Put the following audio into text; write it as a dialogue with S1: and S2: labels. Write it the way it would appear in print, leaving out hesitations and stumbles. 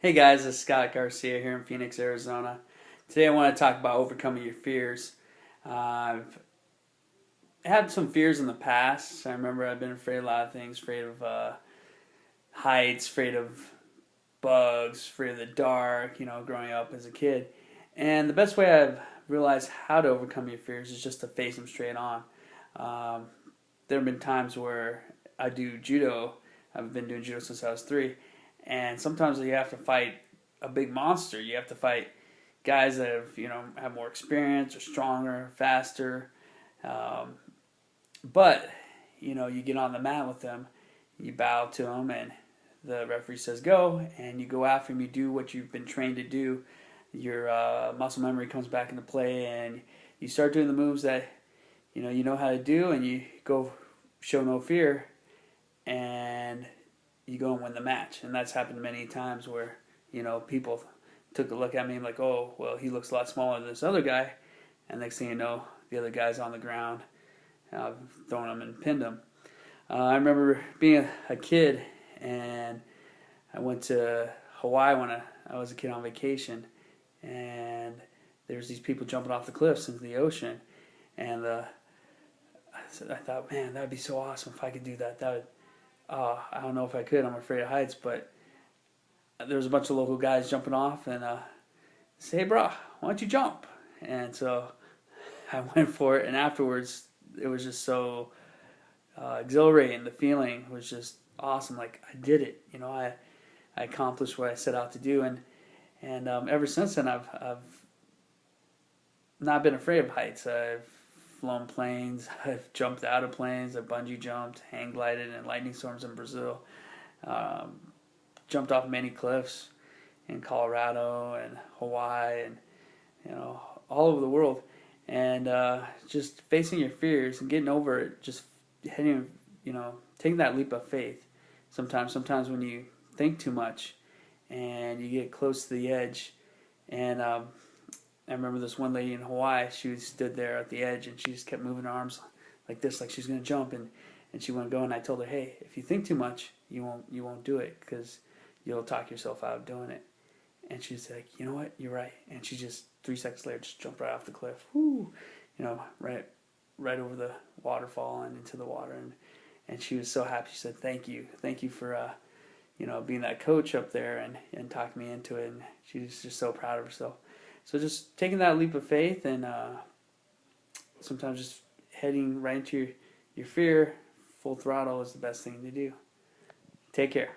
S1: Hey guys, this is Scott Garcia here in Phoenix, Arizona. Today I want to talk about overcoming your fears. I've had some fears in the past. I remember I've been afraid of a lot of things, afraid of heights, afraid of bugs, afraid of the dark, growing up as a kid. And the best way I've realized how to overcome your fears is just to face them straight on. Um, there have been times where I do judo. I've been doing judo since I was 3, and sometimes you have to fight a big monster. You have to fight guys that have more experience or stronger, faster. Um, but you get on the mat with them, you bow to them, and the referee says go, and you go after him. You do what you've been trained to do. Your muscle memory comes back into play, and you start doing the moves that you know how to do, and you go show no fear, and you go and win the match. And that's happened many times where people took a look at me and like, oh well, he looks a lot smaller than this other guy, and next thing you know, the other guy's on the ground. I've thrown him and pinned him. I remember being a kid, and I went to Hawaii when I was a kid on vacation, and there's these people jumping off the cliffs into the ocean, and I thought, man, that'd be so awesome if I could do that. That would, I don't know if I could. I'm afraid of heights, but there was a bunch of local guys jumping off, and say, hey, bro, why don't you jump? And so I went for it, and afterwards, it was just so exhilarating. The feeling was just awesome. Like I did it. I accomplished what I set out to do, and ever since then, I've not been afraid of heights. I've flown planes. I've jumped out of planes. I've bungee jumped, hang glided in lightning storms in Brazil. Um, Jumped off many cliffs in Colorado and Hawaii, and all over the world. And just facing your fears and getting over it, just heading, taking that leap of faith. Sometimes when you think too much and you get close to the edge, and I remember this one lady in Hawaii. She stood there at the edge, and she just kept moving her arms like this, like she's gonna jump, and she wouldn't go. And I told her, hey, if you think too much, you won't do it, because you'll talk yourself out of doing it. And she's like, you know what, you're right. And she just 3 seconds later just jumped right off the cliff. Whoo, right over the waterfall and into the water. And she was so happy. She said, thank you for being that coach up there and talking me into it. And she's just so proud of herself. So just taking that leap of faith, and sometimes just heading right into your fear full throttle is the best thing to do. Take care.